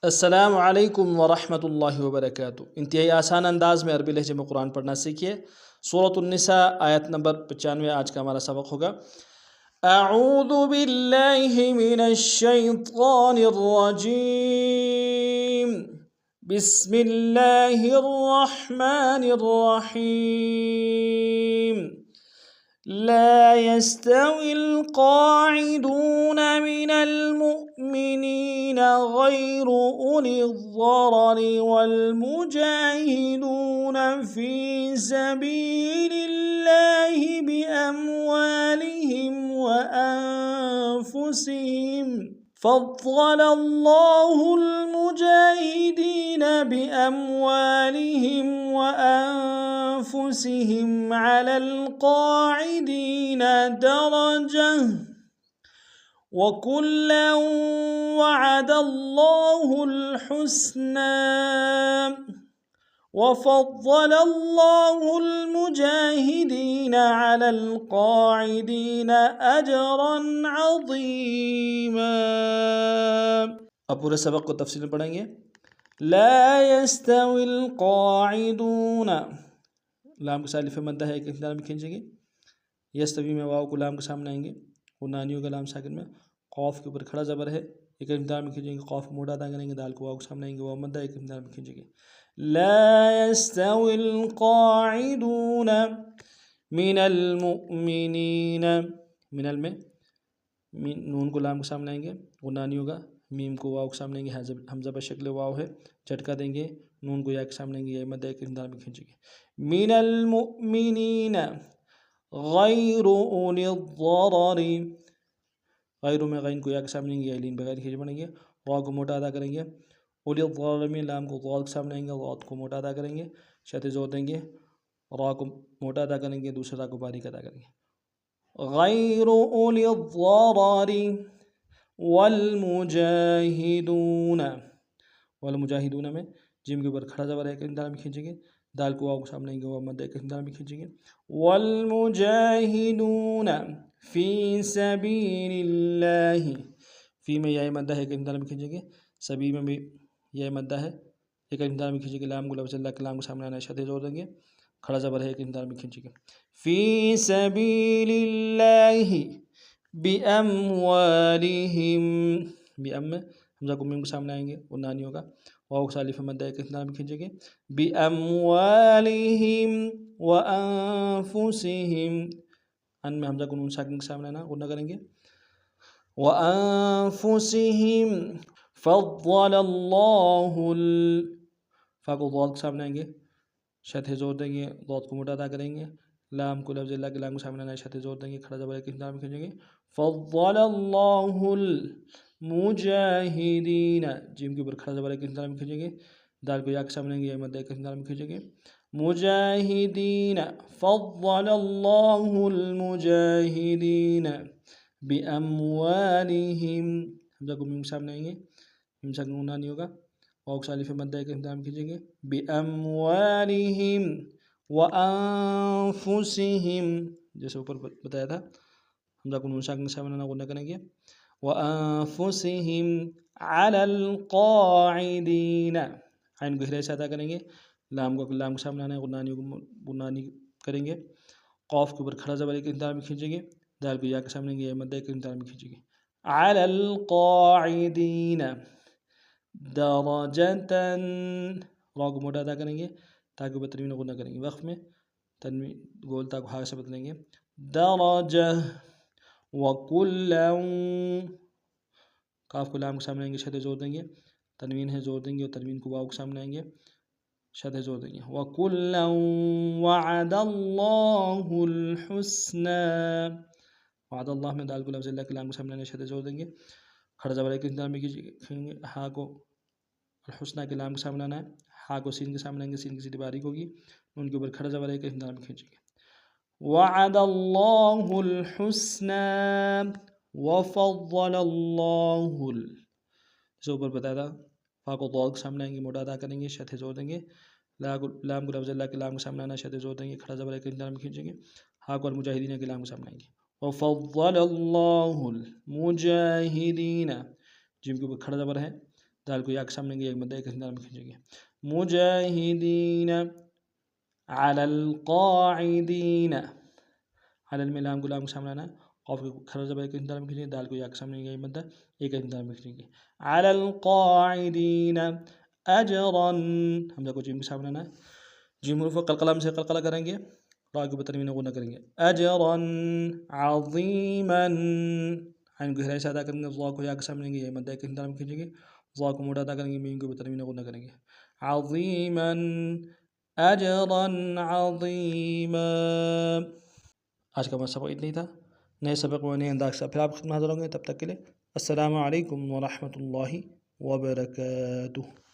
السلام علیکم ورحمۃ اللہ وبرکاتہ۔ انتہائی آسان انداز میں عربی لہجے میں قرآن پڑھنا سیکھیے۔ سورۃ النساء آیت نمبر 95 آج کا ہمارا سبق ہوگا۔ اعوذ باللہ من الشیطان الرجیم، بسم اللہ الرحمن الرحیم۔ لا يستوي القاعدون من المؤمنين غير أولي الضرر والمجاهدون في سبيل الله بأموالهم وأنفسهم، فضل الله المجاهدين بأموالهم وأنفسهم على القاعدين درجة، وكلا وعد الله الحسنى، وفضل الله المجاهدين على القاعدين أجرا عظيما۔ اب پورے سبق کو تفصیل میں پڑھیں گے۔ لا يستوي القاعدون، لام کے ساتھ الف مدہ ہے، ایک اختیار میں کھینچیں گے۔ یستوی میں واو کو لام کے سامنے آئیں گے، ونانیوں کا لام ساکن میں، قوف کے اوپر کھڑا زبر ہے، ایک اختیار میں کھینچیں گے، قوف موٹا ادا کریں گے، دال کو واو کے سامنے آئیں گے، واو مدہ ایک اختیار میں کھینچیں گے۔ لا يستوي القاعدون من المؤمنین، من میں نون کو لام کے سامنے آئیں گے، ونانیوں کا، میم کو واو کے سامنے آئیں گے، حمزہ بشکل واو ہے، جھٹکا دیں گے، نون کو یا کے سامنے آئیں گے، یا مدہ ایک اختیار میں کھینچیں گے۔ من المؤمنین غیر اولی الضرر، غیر میں غین کو یا کے سامنے آئیں گے، یا لین بغیر کھینچ پڑیں گے، واو کو موٹا ادا کریں گے، اولی الضرر میں لام کو ضاد کے سامنے آئیں گے، ضاد کو موٹا ادا کریں گے، شد زور دیں گے، را کو موٹا ادا کریں گے، دوسرے را کو باریک ادا کریں گے۔ غیر اولی الضرر والمجاہدون، والمجاہدون میں جیم کے اوپر کھڑا زبر ہے، ایک اختیار میں کھینچیں گے، دال کو واو کے سامنے آئیں گے، واو مدہ ایک اختیار میں کھینچیں گے۔ والمجاہدون فی سبیل اللہ، فی میں یا مدہ ہے، ایک اختیار میں کھینچیں گے، سبیل میں بھی یا مدہ ہے، ایک اختیار میں کھینچیں گے، لام کو لفظ اللہ کے لام کے سامنے آنا شدہ زور دیں گے، کھڑا زبر ہے، ایک اختیار میں کھینچیں گے۔ فی سبیل اللہ بأموالہم، بأم حمزہ کو میم کے سامنے آئیں گے، ونانیوں کا، واو کے ساتھ الف مدہ ایک اختیار میں کھینچیں گے، بأموالہم وأنفسہم، ان میں حمزہ کو نون ساکن کے سامنے آنا غنہ کریں گے، وأنفسہم، فضل اللہ فا کو ضاد کے سامنے آئیں گے، شدہ زور دیں گے، ضاد کو موٹا ادا کریں گے، لام کو لفظ اللہ کے لام کے سامنے آنا شدہ زور دیں گے، کھڑا زبر ایک اختیار میں کھینچیں گے۔ فضل اللہ المجاہدین، جیم کے اوپر کھڑا زبر ایک اختیار میں کھینچیں گے، دال کو یا کے سامنے آئیں گے، یا مدہ ایک اختیار میں کھینچیں گے، مجاہدین، فضل اللہ المجاہدین بأموالہم، حمزہ کو میم کے سامنے آئیں گے، میم ساکن نون نہیں ہوگا، واو کے ساتھ الف مدہ ایک اختیار میں کھینچیں گے، بأموالہم وأنفسہم، جیسے اوپر بتایا تھا، حمزہ کو نون ساکن کے سامنے غنہ کریں گے، وأنفسہم علی القاعدین، عین کو ہرے سے ادا کریں گے، لام کو لام کے سامنے آنا ہے، غنانی کو غنانی کریں گے، قوف کے اوپر کھڑا زبر ایک اختیار میں کھینچیں گے، دال کو یا کے سامنے آئیں گے، یا مدہ ایک اختیار میں کھینچیں گے۔ علی القاعدین درجتاً، را کو موٹا ادا کریں گے، تاکہ اوپر تنوین غنہ کریں گے، وقف میں تنوین گول تا کو ہا سے بدلیں گے، درجہ، وکلا، کاف کو لام کے سامنے آئیں گے، شدہ زور دیں گے، تنوین ہے زور دیں گے، اور تنوین کو واو کے سامنے آئیں گے، شدہ زور دیں گے، وکلا وعد اللہ الحسنى، وعد اللہ میں دال کو لفظ اللہ کے لام کے سامنے آنے شدہ زور دیں گے، کھڑا زبر ایک اختیار میں کھینچیں گے، ہا کو الحسنى کے لام کے سامنے آنا ہے، ہا کو سین کے سامنے آئیں گے، سین کی سیدھی باریک ہوگی، ان کے اوپر کھڑا زبر ایک اختیار میں کھینچیں گے۔ وعد اللہ الحسنى وفضل اللہ، جیسے اوپر بتایا تھا، فا کو ضاد کے سامنے آئیں گے، موٹا ادا کریں گے، شدہ زور دیں گے، لام کو لفظ اللہ کے لام کے سامنے آنا شدہ زور دیں گے، کھڑا زبر ایک اختیار میں کھینچیں گے، ہا کو المجاہدین کے لام کے سامنے آئیں گے، وفضل اللہ المجاہدین، جیم کے اوپر کھڑا زبر ہے، دال کو یا کے سامنے ایک مدہ ایک اندر میں کھینچیں گے مجاہدین علی القاعدین علی الملام غلام کے سامنے آنا قاف کو کھڑا زبر ایک اندر میں کھینچیں گے دال کو یا کے سامنے ایک مدہ ایک اندر میں کھینچیں گے علی القاعدین اجرا حمزہ کو جیم کے سامنے آنا جیم حروف قلقلہ سے قلقلہ کریں گے را کو بتنوین غنہ کریں گے اجرا عظیما عین کو گہرائی سے ادا کریں گے ضا کو یا کے سامنے یہ مدہ ایک اندر میں کھینچیں گے ضا کو موٹا ادا کریں گے میم کو بتنوین غنہ کریں گے عظیما اجرا عظیما. آج کا ہمارا سبق اتنا ہی تھا. نئے سبق میں نئے انداز سے پھر آپ خدمت حاضر ہوں گے. تب تک کے لیے السلام علیکم ورحمۃ اللہ وبرکاتہ.